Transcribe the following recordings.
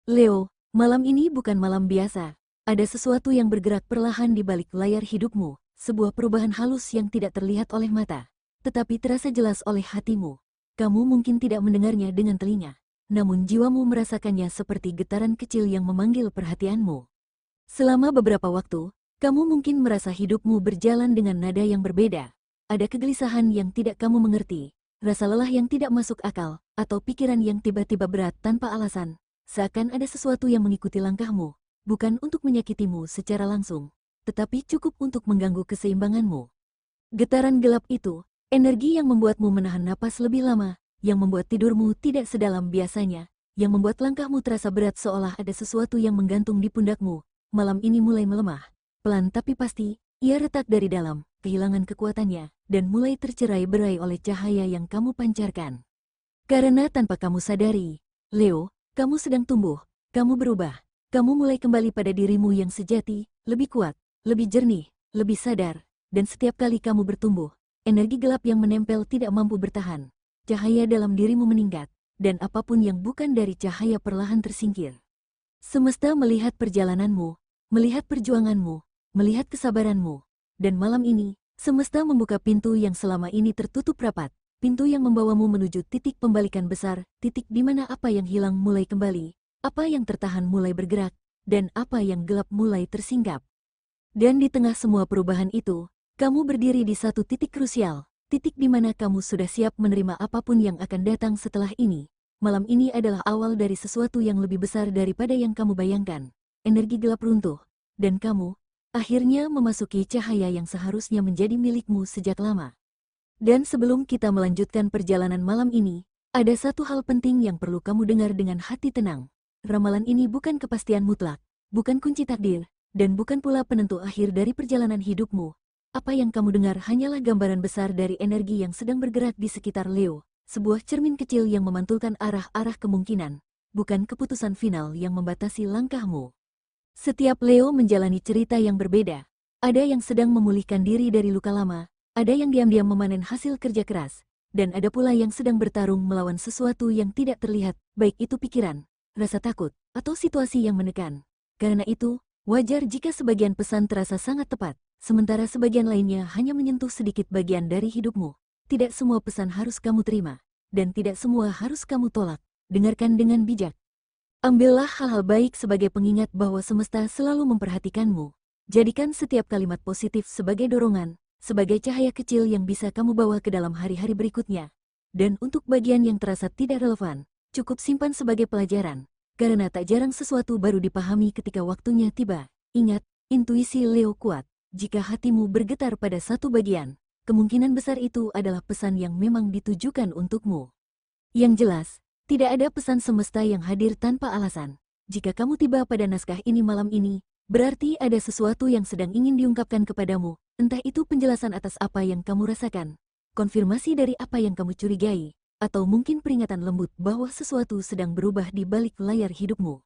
Leo, malam ini bukan malam biasa. Ada sesuatu yang bergerak perlahan di balik layar hidupmu, sebuah perubahan halus yang tidak terlihat oleh mata, tetapi terasa jelas oleh hatimu. Kamu mungkin tidak mendengarnya dengan telinga, namun jiwamu merasakannya seperti getaran kecil yang memanggil perhatianmu. Selama beberapa waktu, kamu mungkin merasa hidupmu berjalan dengan nada yang berbeda. Ada kegelisahan yang tidak kamu mengerti, rasa lelah yang tidak masuk akal, atau pikiran yang tiba-tiba berat tanpa alasan. Seakan ada sesuatu yang mengikuti langkahmu, bukan untuk menyakitimu secara langsung, tetapi cukup untuk mengganggu keseimbanganmu. Getaran gelap itu, energi yang membuatmu menahan napas lebih lama, yang membuat tidurmu tidak sedalam biasanya, yang membuat langkahmu terasa berat seolah ada sesuatu yang menggantung di pundakmu, malam ini mulai melemah. Pelan tapi pasti, ia retak dari dalam, kehilangan kekuatannya, dan mulai tercerai-berai oleh cahaya yang kamu pancarkan. Karena tanpa kamu sadari, Leo, kamu sedang tumbuh, kamu berubah, kamu mulai kembali pada dirimu yang sejati, lebih kuat, lebih jernih, lebih sadar, dan setiap kali kamu bertumbuh, energi gelap yang menempel tidak mampu bertahan. Cahaya dalam dirimu meningkat, dan apapun yang bukan dari cahaya perlahan tersingkir. Semesta melihat perjalananmu, melihat perjuanganmu, melihat kesabaranmu, dan malam ini, semesta membuka pintu yang selama ini tertutup rapat. Pintu yang membawamu menuju titik pembalikan besar, titik di mana apa yang hilang mulai kembali, apa yang tertahan mulai bergerak, dan apa yang gelap mulai tersingkap. Dan di tengah semua perubahan itu, kamu berdiri di satu titik krusial, titik di mana kamu sudah siap menerima apapun yang akan datang setelah ini. Malam ini adalah awal dari sesuatu yang lebih besar daripada yang kamu bayangkan. Energi gelap runtuh, dan kamu, akhirnya memasuki cahaya yang seharusnya menjadi milikmu sejak lama. Dan sebelum kita melanjutkan perjalanan malam ini, ada satu hal penting yang perlu kamu dengar dengan hati tenang. Ramalan ini bukan kepastian mutlak, bukan kunci takdir, dan bukan pula penentu akhir dari perjalanan hidupmu. Apa yang kamu dengar hanyalah gambaran besar dari energi yang sedang bergerak di sekitar Leo, sebuah cermin kecil yang memantulkan arah-arah kemungkinan, bukan keputusan final yang membatasi langkahmu. Setiap Leo menjalani cerita yang berbeda. Ada yang sedang memulihkan diri dari luka lama, ada yang diam-diam memanen hasil kerja keras, dan ada pula yang sedang bertarung melawan sesuatu yang tidak terlihat, baik itu pikiran, rasa takut, atau situasi yang menekan. Karena itu, wajar jika sebagian pesan terasa sangat tepat, sementara sebagian lainnya hanya menyentuh sedikit bagian dari hidupmu. Tidak semua pesan harus kamu terima, dan tidak semua harus kamu tolak. Dengarkan dengan bijak. Ambillah hal-hal baik sebagai pengingat bahwa semesta selalu memperhatikanmu. Jadikan setiap kalimat positif sebagai dorongan, sebagai cahaya kecil yang bisa kamu bawa ke dalam hari-hari berikutnya. Dan untuk bagian yang terasa tidak relevan, cukup simpan sebagai pelajaran, karena tak jarang sesuatu baru dipahami ketika waktunya tiba. Ingat, intuisi Leo kuat. Jika hatimu bergetar pada satu bagian, kemungkinan besar itu adalah pesan yang memang ditujukan untukmu. Yang jelas, tidak ada pesan semesta yang hadir tanpa alasan. Jika kamu tiba pada naskah ini malam ini, berarti ada sesuatu yang sedang ingin diungkapkan kepadamu, entah itu penjelasan atas apa yang kamu rasakan, konfirmasi dari apa yang kamu curigai, atau mungkin peringatan lembut bahwa sesuatu sedang berubah di balik layar hidupmu.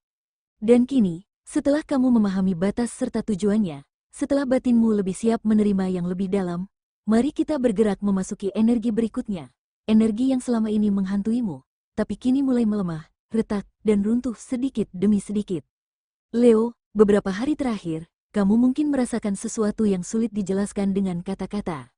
Dan kini, setelah kamu memahami batas serta tujuannya, setelah batinmu lebih siap menerima yang lebih dalam, mari kita bergerak memasuki energi berikutnya. Energi yang selama ini menghantuimu, tapi kini mulai melemah, retak, dan runtuh sedikit demi sedikit. Leo, beberapa hari terakhir, kamu mungkin merasakan sesuatu yang sulit dijelaskan dengan kata-kata.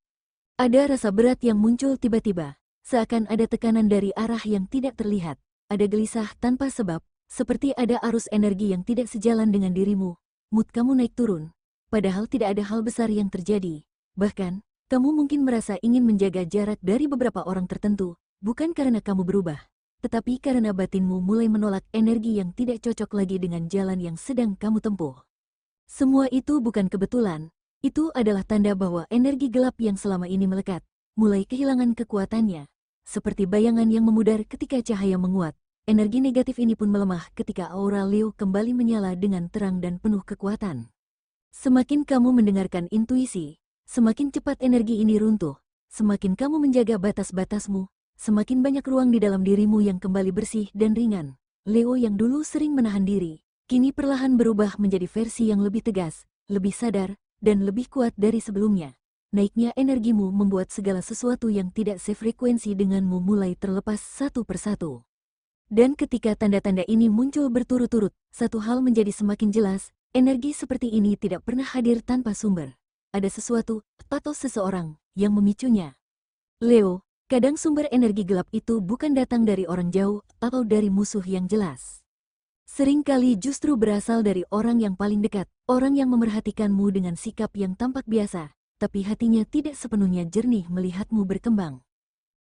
Ada rasa berat yang muncul tiba-tiba, seakan ada tekanan dari arah yang tidak terlihat. Ada gelisah tanpa sebab, seperti ada arus energi yang tidak sejalan dengan dirimu. Mood kamu naik turun, padahal tidak ada hal besar yang terjadi. Bahkan, kamu mungkin merasa ingin menjaga jarak dari beberapa orang tertentu, bukan karena kamu berubah, tetapi karena batinmu mulai menolak energi yang tidak cocok lagi dengan jalan yang sedang kamu tempuh. Semua itu bukan kebetulan, itu adalah tanda bahwa energi gelap yang selama ini melekat, mulai kehilangan kekuatannya. Seperti bayangan yang memudar ketika cahaya menguat, energi negatif ini pun melemah ketika aura Leo kembali menyala dengan terang dan penuh kekuatan. Semakin kamu mendengarkan intuisi, semakin cepat energi ini runtuh, semakin kamu menjaga batas-batasmu, semakin banyak ruang di dalam dirimu yang kembali bersih dan ringan. Leo yang dulu sering menahan diri, kini perlahan berubah menjadi versi yang lebih tegas, lebih sadar, dan lebih kuat dari sebelumnya. Naiknya energimu membuat segala sesuatu yang tidak sefrekuensi denganmu mulai terlepas satu persatu. Dan ketika tanda-tanda ini muncul berturut-turut, satu hal menjadi semakin jelas, energi seperti ini tidak pernah hadir tanpa sumber. Ada sesuatu, atau seseorang, yang memicunya. Leo, kadang sumber energi gelap itu bukan datang dari orang jauh atau dari musuh yang jelas. Seringkali justru berasal dari orang yang paling dekat, orang yang memerhatikanmu dengan sikap yang tampak biasa, tapi hatinya tidak sepenuhnya jernih melihatmu berkembang.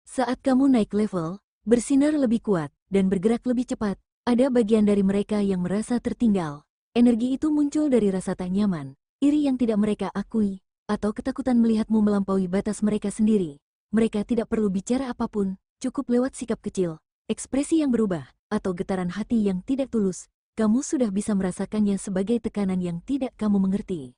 Saat kamu naik level, bersinar lebih kuat, dan bergerak lebih cepat, ada bagian dari mereka yang merasa tertinggal. Energi itu muncul dari rasa tak nyaman, iri yang tidak mereka akui, atau ketakutan melihatmu melampaui batas mereka sendiri. Mereka tidak perlu bicara apapun, cukup lewat sikap kecil, ekspresi yang berubah, atau getaran hati yang tidak tulus. Kamu sudah bisa merasakannya sebagai tekanan yang tidak kamu mengerti.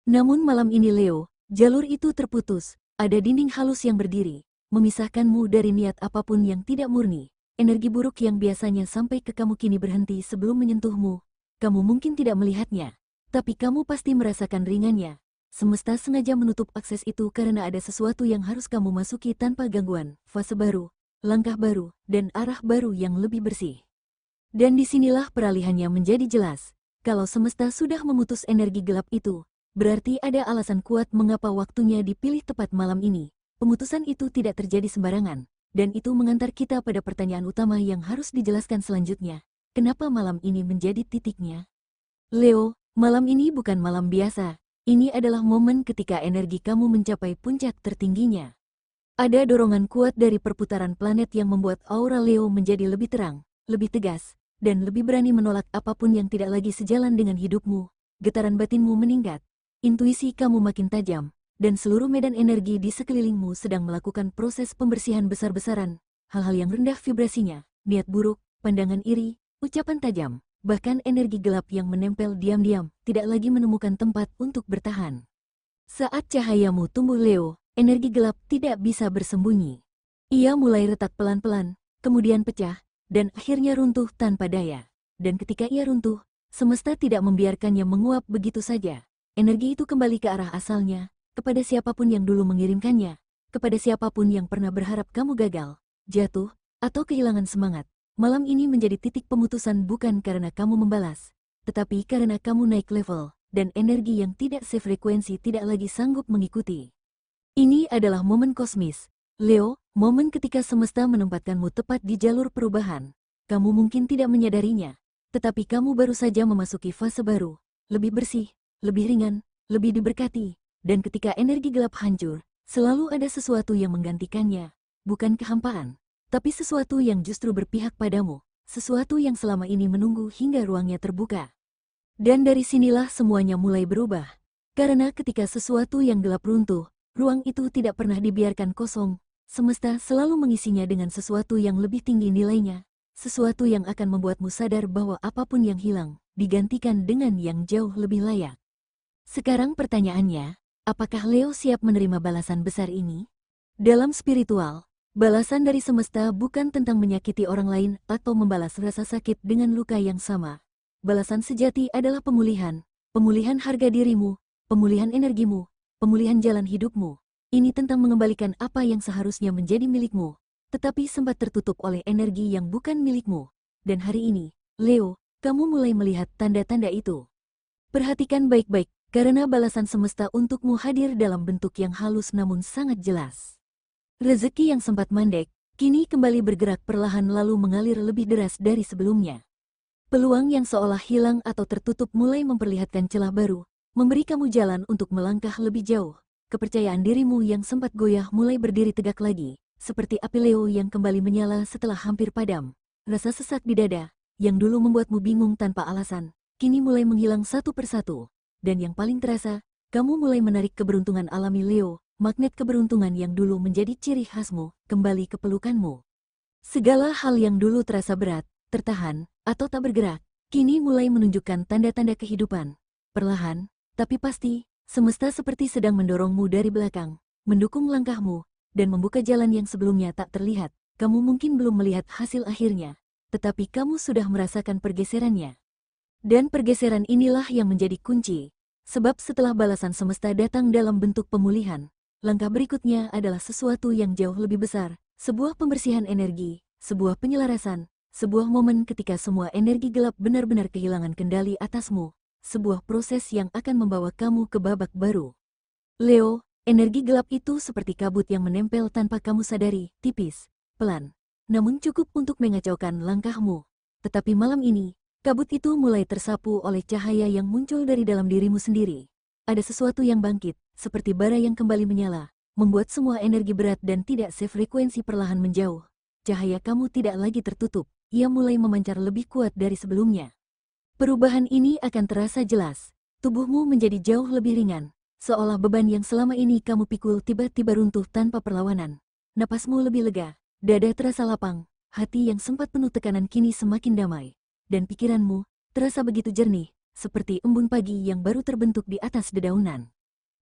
Namun malam ini Leo, jalur itu terputus, ada dinding halus yang berdiri, memisahkanmu dari niat apapun yang tidak murni. Energi buruk yang biasanya sampai ke kamu kini berhenti sebelum menyentuhmu. Kamu mungkin tidak melihatnya, tapi kamu pasti merasakan ringannya. Semesta sengaja menutup akses itu karena ada sesuatu yang harus kamu masuki tanpa gangguan, fase baru, langkah baru, dan arah baru yang lebih bersih. Dan disinilah peralihannya menjadi jelas. Kalau semesta sudah memutus energi gelap itu, berarti ada alasan kuat mengapa waktunya dipilih tepat malam ini. Pemutusan itu tidak terjadi sembarangan. Dan itu mengantar kita pada pertanyaan utama yang harus dijelaskan selanjutnya. Kenapa malam ini menjadi titiknya? Leo, malam ini bukan malam biasa. Ini adalah momen ketika energi kamu mencapai puncak tertingginya. Ada dorongan kuat dari perputaran planet yang membuat aura Leo menjadi lebih terang, lebih tegas, dan lebih berani menolak apapun yang tidak lagi sejalan dengan hidupmu. Getaran batinmu meningkat, intuisi kamu makin tajam, dan seluruh medan energi di sekelilingmu sedang melakukan proses pembersihan besar-besaran. Hal-hal yang rendah vibrasinya, niat buruk, pandangan iri, ucapan tajam, bahkan energi gelap yang menempel diam-diam, tidak lagi menemukan tempat untuk bertahan. Saat cahayamu tumbuh Leo, energi gelap tidak bisa bersembunyi. Ia mulai retak pelan-pelan, kemudian pecah, dan akhirnya runtuh tanpa daya. Dan ketika ia runtuh, semesta tidak membiarkannya menguap begitu saja. Energi itu kembali ke arah asalnya, kepada siapapun yang dulu mengirimkannya, kepada siapapun yang pernah berharap kamu gagal, jatuh, atau kehilangan semangat. Malam ini menjadi titik pemutusan bukan karena kamu membalas, tetapi karena kamu naik level, dan energi yang tidak sefrekuensi tidak lagi sanggup mengikuti. Ini adalah momen kosmis, Leo, momen ketika semesta menempatkanmu tepat di jalur perubahan. Kamu mungkin tidak menyadarinya, tetapi kamu baru saja memasuki fase baru, lebih bersih, lebih ringan, lebih diberkati. Dan ketika energi gelap hancur, selalu ada sesuatu yang menggantikannya. Bukan kehampaan, tapi sesuatu yang justru berpihak padamu. Sesuatu yang selama ini menunggu hingga ruangnya terbuka. Dan dari sinilah semuanya mulai berubah. Karena ketika sesuatu yang gelap runtuh, ruang itu tidak pernah dibiarkan kosong. Semesta selalu mengisinya dengan sesuatu yang lebih tinggi nilainya. Sesuatu yang akan membuatmu sadar bahwa apapun yang hilang, digantikan dengan yang jauh lebih layak. Sekarang pertanyaannya, apakah Leo siap menerima balasan besar ini? Dalam spiritual, balasan dari semesta bukan tentang menyakiti orang lain atau membalas rasa sakit dengan luka yang sama. Balasan sejati adalah pemulihan, pemulihan harga dirimu, pemulihan energimu, pemulihan jalan hidupmu. Ini tentang mengembalikan apa yang seharusnya menjadi milikmu, tetapi sempat tertutup oleh energi yang bukan milikmu. Dan hari ini, Leo, kamu mulai melihat tanda-tanda itu. Perhatikan baik-baik, karena balasan semesta untukmu hadir dalam bentuk yang halus namun sangat jelas. Rezeki yang sempat mandek, kini kembali bergerak perlahan lalu mengalir lebih deras dari sebelumnya. Peluang yang seolah hilang atau tertutup mulai memperlihatkan celah baru, memberi kamu jalan untuk melangkah lebih jauh. Kepercayaan dirimu yang sempat goyah mulai berdiri tegak lagi, seperti api Leo yang kembali menyala setelah hampir padam. Rasa sesak di dada, yang dulu membuatmu bingung tanpa alasan, kini mulai menghilang satu persatu. Dan yang paling terasa, kamu mulai menarik keberuntungan alami Leo, magnet keberuntungan yang dulu menjadi ciri khasmu, kembali ke pelukanmu. Segala hal yang dulu terasa berat, tertahan, atau tak bergerak, kini mulai menunjukkan tanda-tanda kehidupan. Perlahan, tapi pasti, semesta seperti sedang mendorongmu dari belakang, mendukung langkahmu, dan membuka jalan yang sebelumnya tak terlihat. Kamu mungkin belum melihat hasil akhirnya, tetapi kamu sudah merasakan pergeserannya. Dan pergeseran inilah yang menjadi kunci, sebab setelah balasan semesta datang dalam bentuk pemulihan, langkah berikutnya adalah sesuatu yang jauh lebih besar, sebuah pembersihan energi, sebuah penyelarasan, sebuah momen ketika semua energi gelap benar-benar kehilangan kendali atasmu, sebuah proses yang akan membawa kamu ke babak baru. Leo, energi gelap itu seperti kabut yang menempel tanpa kamu sadari, tipis, pelan, namun cukup untuk mengacaukan langkahmu. Tetapi malam ini, kabut itu mulai tersapu oleh cahaya yang muncul dari dalam dirimu sendiri. Ada sesuatu yang bangkit, seperti bara yang kembali menyala, membuat semua energi berat dan tidak sefrekuensi perlahan menjauh. Cahaya kamu tidak lagi tertutup, ia mulai memancar lebih kuat dari sebelumnya. Perubahan ini akan terasa jelas. Tubuhmu menjadi jauh lebih ringan, seolah beban yang selama ini kamu pikul tiba-tiba runtuh tanpa perlawanan. Napasmu lebih lega, dada terasa lapang, hati yang sempat penuh tekanan kini semakin damai. Dan pikiranmu terasa begitu jernih, seperti embun pagi yang baru terbentuk di atas dedaunan.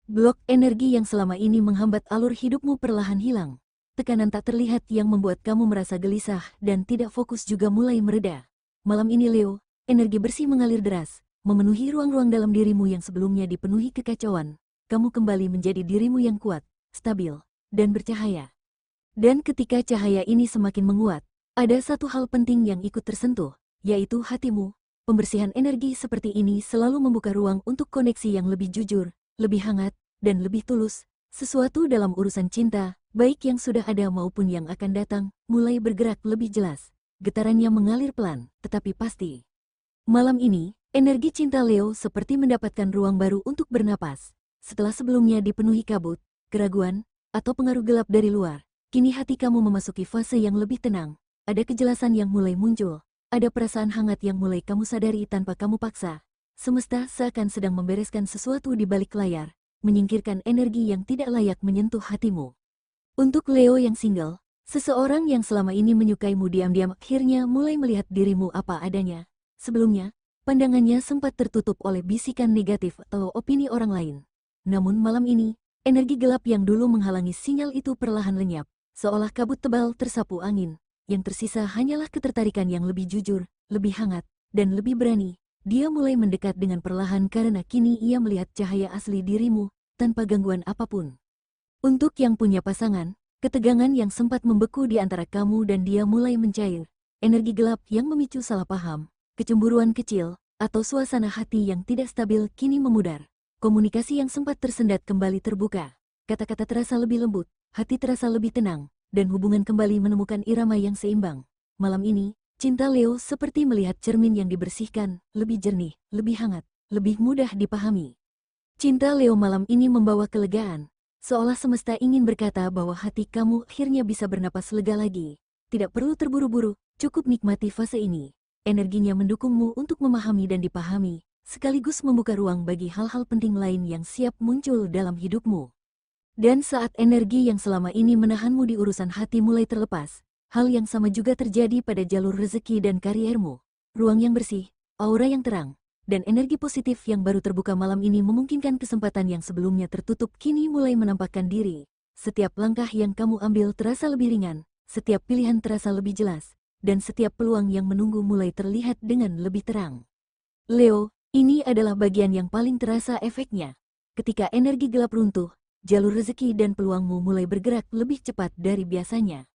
Blok energi yang selama ini menghambat alur hidupmu perlahan hilang. Tekanan tak terlihat yang membuat kamu merasa gelisah dan tidak fokus juga mulai mereda. Malam ini Leo, energi bersih mengalir deras, memenuhi ruang-ruang dalam dirimu yang sebelumnya dipenuhi kekacauan. Kamu kembali menjadi dirimu yang kuat, stabil, dan bercahaya. Dan ketika cahaya ini semakin menguat, ada satu hal penting yang ikut tersentuh, yaitu hatimu. Pembersihan energi seperti ini selalu membuka ruang untuk koneksi yang lebih jujur, lebih hangat, dan lebih tulus. Sesuatu dalam urusan cinta, baik yang sudah ada maupun yang akan datang, mulai bergerak lebih jelas. Getarannya mengalir pelan, tetapi pasti. Malam ini, energi cinta Leo seperti mendapatkan ruang baru untuk bernapas. Setelah sebelumnya dipenuhi kabut, keraguan, atau pengaruh gelap dari luar, kini hati kamu memasuki fase yang lebih tenang. Ada kejelasan yang mulai muncul, ada perasaan hangat yang mulai kamu sadari tanpa kamu paksa. Semesta seakan sedang membereskan sesuatu di balik layar, menyingkirkan energi yang tidak layak menyentuh hatimu. Untuk Leo yang single, seseorang yang selama ini menyukaimu diam-diam akhirnya mulai melihat dirimu apa adanya. Sebelumnya, pandangannya sempat tertutup oleh bisikan negatif atau opini orang lain. Namun malam ini, energi gelap yang dulu menghalangi sinyal itu perlahan lenyap, seolah kabut tebal tersapu angin. Yang tersisa hanyalah ketertarikan yang lebih jujur, lebih hangat, dan lebih berani. Dia mulai mendekat dengan perlahan karena kini ia melihat cahaya asli dirimu, tanpa gangguan apapun. Untuk yang punya pasangan, ketegangan yang sempat membeku di antara kamu dan dia mulai mencair. Energi gelap yang memicu salah paham, kecemburuan kecil, atau suasana hati yang tidak stabil kini memudar. Komunikasi yang sempat tersendat kembali terbuka. Kata-kata terasa lebih lembut, hati terasa lebih tenang, dan hubungan kembali menemukan irama yang seimbang. Malam ini, cinta Leo seperti melihat cermin yang dibersihkan, lebih jernih, lebih hangat, lebih mudah dipahami. Cinta Leo malam ini membawa kelegaan, seolah semesta ingin berkata bahwa hati kamu akhirnya bisa bernapas lega lagi. Tidak perlu terburu-buru, cukup nikmati fase ini. Energinya mendukungmu untuk memahami dan dipahami, sekaligus membuka ruang bagi hal-hal penting lain yang siap muncul dalam hidupmu. Dan saat energi yang selama ini menahanmu di urusan hati mulai terlepas, hal yang sama juga terjadi pada jalur rezeki dan kariermu. Ruang yang bersih, aura yang terang, dan energi positif yang baru terbuka malam ini memungkinkan kesempatan yang sebelumnya tertutup kini mulai menampakkan diri. Setiap langkah yang kamu ambil terasa lebih ringan, setiap pilihan terasa lebih jelas, dan setiap peluang yang menunggu mulai terlihat dengan lebih terang. Leo, ini adalah bagian yang paling terasa efeknya. Ketika energi gelap runtuh, jalur rezeki dan peluangmu mulai bergerak lebih cepat dari biasanya.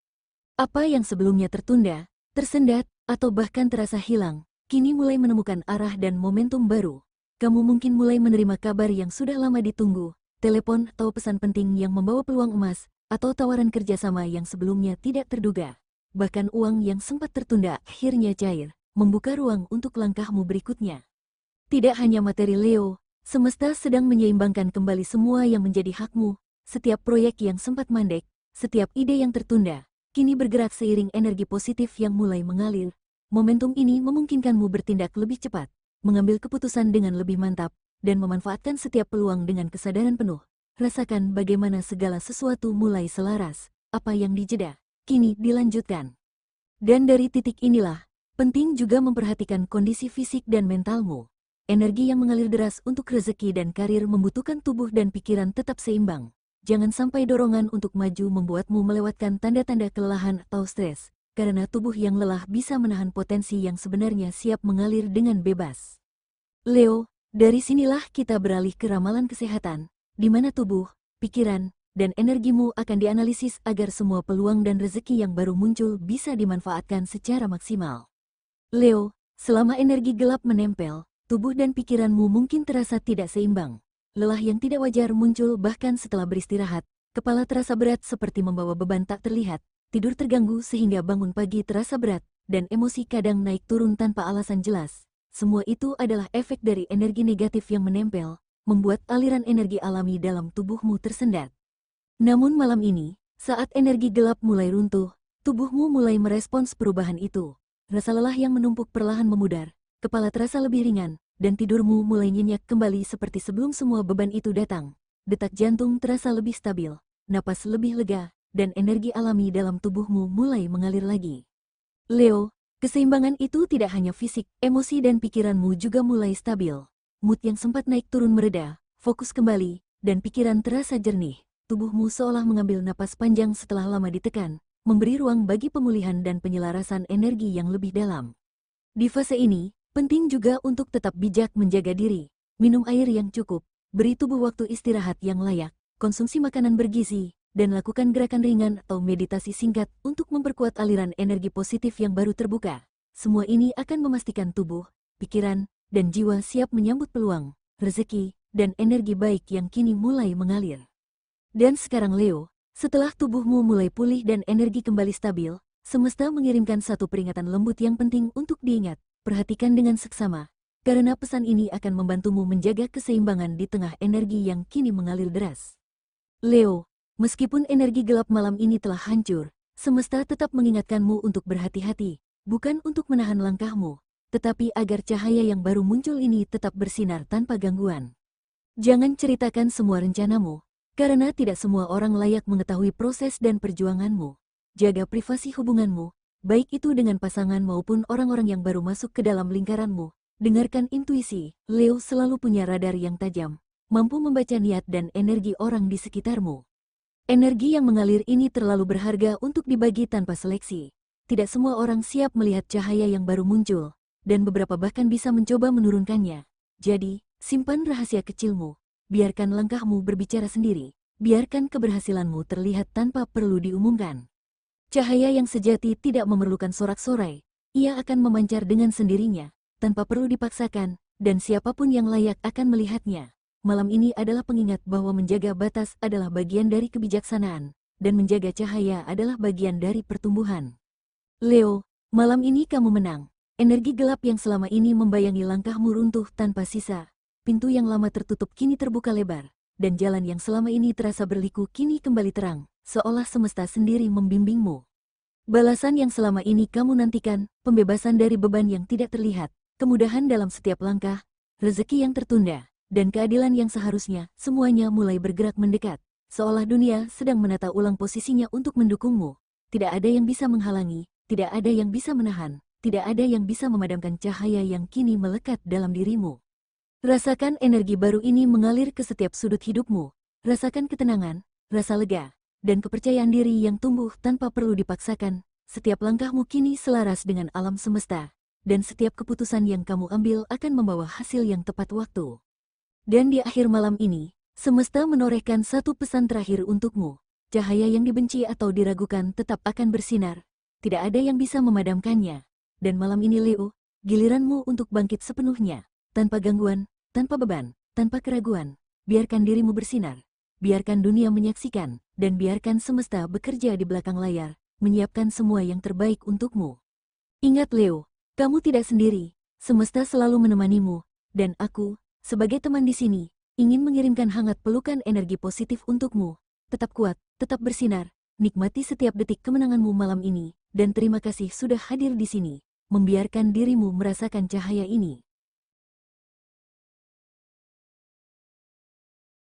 Apa yang sebelumnya tertunda, tersendat, atau bahkan terasa hilang, kini mulai menemukan arah dan momentum baru. Kamu mungkin mulai menerima kabar yang sudah lama ditunggu, telepon atau pesan penting yang membawa peluang emas, atau tawaran kerjasama yang sebelumnya tidak terduga. Bahkan uang yang sempat tertunda akhirnya cair, membuka ruang untuk langkahmu berikutnya. Tidak hanya materi Leo, semesta sedang menyeimbangkan kembali semua yang menjadi hakmu. Setiap proyek yang sempat mandek, setiap ide yang tertunda, kini bergerak seiring energi positif yang mulai mengalir. Momentum ini memungkinkanmu bertindak lebih cepat, mengambil keputusan dengan lebih mantap, dan memanfaatkan setiap peluang dengan kesadaran penuh. Rasakan bagaimana segala sesuatu mulai selaras, apa yang dijeda, kini dilanjutkan. Dan dari titik inilah, penting juga memperhatikan kondisi fisik dan mentalmu. Energi yang mengalir deras untuk rezeki dan karir membutuhkan tubuh dan pikiran tetap seimbang. Jangan sampai dorongan untuk maju membuatmu melewatkan tanda-tanda kelelahan atau stres. Karena tubuh yang lelah bisa menahan potensi yang sebenarnya siap mengalir dengan bebas. Leo, dari sinilah kita beralih ke ramalan kesehatan, di mana tubuh, pikiran, dan energimu akan dianalisis agar semua peluang dan rezeki yang baru muncul bisa dimanfaatkan secara maksimal. Leo, selama energi gelap menempel, tubuh dan pikiranmu mungkin terasa tidak seimbang. Lelah yang tidak wajar muncul bahkan setelah beristirahat, kepala terasa berat seperti membawa beban tak terlihat, tidur terganggu sehingga bangun pagi terasa berat, dan emosi kadang naik turun tanpa alasan jelas. Semua itu adalah efek dari energi negatif yang menempel, membuat aliran energi alami dalam tubuhmu tersendat. Namun malam ini, saat energi gelap mulai runtuh, tubuhmu mulai merespons perubahan itu. Rasa lelah yang menumpuk perlahan memudar, kepala terasa lebih ringan, dan tidurmu mulai nyenyak kembali seperti sebelum semua beban itu datang. Detak jantung terasa lebih stabil, napas lebih lega, dan energi alami dalam tubuhmu mulai mengalir lagi. Leo, keseimbangan itu tidak hanya fisik, emosi dan pikiranmu juga mulai stabil. Mood yang sempat naik turun mereda, fokus kembali, dan pikiran terasa jernih. Tubuhmu seolah mengambil napas panjang setelah lama ditekan, memberi ruang bagi pemulihan dan penyelarasan energi yang lebih dalam. Di fase ini, penting juga untuk tetap bijak menjaga diri. Minum air yang cukup, beri tubuh waktu istirahat yang layak, konsumsi makanan bergizi, dan lakukan gerakan ringan atau meditasi singkat untuk memperkuat aliran energi positif yang baru terbuka. Semua ini akan memastikan tubuh, pikiran, dan jiwa siap menyambut peluang, rezeki, dan energi baik yang kini mulai mengalir. Dan sekarang Leo, setelah tubuhmu mulai pulih dan energi kembali stabil, semesta mengirimkan satu peringatan lembut yang penting untuk diingat. Perhatikan dengan seksama, karena pesan ini akan membantumu menjaga keseimbangan di tengah energi yang kini mengalir deras. Leo, meskipun energi gelap malam ini telah hancur, semesta tetap mengingatkanmu untuk berhati-hati, bukan untuk menahan langkahmu, tetapi agar cahaya yang baru muncul ini tetap bersinar tanpa gangguan. Jangan ceritakan semua rencanamu, karena tidak semua orang layak mengetahui proses dan perjuanganmu. Jaga privasi hubunganmu, baik itu dengan pasangan maupun orang-orang yang baru masuk ke dalam lingkaranmu. Dengarkan intuisi, Leo selalu punya radar yang tajam, mampu membaca niat dan energi orang di sekitarmu. Energi yang mengalir ini terlalu berharga untuk dibagi tanpa seleksi. Tidak semua orang siap melihat cahaya yang baru muncul, dan beberapa bahkan bisa mencoba menurunkannya. Jadi, simpan rahasia kecilmu, biarkan langkahmu berbicara sendiri, biarkan keberhasilanmu terlihat tanpa perlu diumumkan. Cahaya yang sejati tidak memerlukan sorak-sorai, ia akan memancar dengan sendirinya, tanpa perlu dipaksakan, dan siapapun yang layak akan melihatnya. Malam ini adalah pengingat bahwa menjaga batas adalah bagian dari kebijaksanaan, dan menjaga cahaya adalah bagian dari pertumbuhan. Leo, malam ini kamu menang. Energi gelap yang selama ini membayangi langkahmu runtuh tanpa sisa. Pintu yang lama tertutup kini terbuka lebar, dan jalan yang selama ini terasa berliku kini kembali terang, seolah semesta sendiri membimbingmu. Balasan yang selama ini kamu nantikan, pembebasan dari beban yang tidak terlihat, kemudahan dalam setiap langkah, rezeki yang tertunda, dan keadilan yang seharusnya, semuanya mulai bergerak mendekat, seolah dunia sedang menata ulang posisinya untuk mendukungmu. Tidak ada yang bisa menghalangi, tidak ada yang bisa menahan, tidak ada yang bisa memadamkan cahaya yang kini melekat dalam dirimu. Rasakan energi baru ini mengalir ke setiap sudut hidupmu, rasakan ketenangan, rasa lega, dan kepercayaan diri yang tumbuh tanpa perlu dipaksakan. Setiap langkahmu kini selaras dengan alam semesta, dan setiap keputusan yang kamu ambil akan membawa hasil yang tepat waktu. Dan di akhir malam ini, semesta menorehkan satu pesan terakhir untukmu. Cahaya yang dibenci atau diragukan tetap akan bersinar. Tidak ada yang bisa memadamkannya. Dan malam ini Leo, giliranmu untuk bangkit sepenuhnya. Tanpa gangguan, tanpa beban, tanpa keraguan. Biarkan dirimu bersinar. Biarkan dunia menyaksikan, dan biarkan semesta bekerja di belakang layar, menyiapkan semua yang terbaik untukmu. Ingat Leo, kamu tidak sendiri. Semesta selalu menemanimu, dan aku, sebagai teman di sini, ingin mengirimkan hangat pelukan energi positif untukmu. Tetap kuat, tetap bersinar, nikmati setiap detik kemenanganmu malam ini, dan terima kasih sudah hadir di sini, membiarkan dirimu merasakan cahaya ini.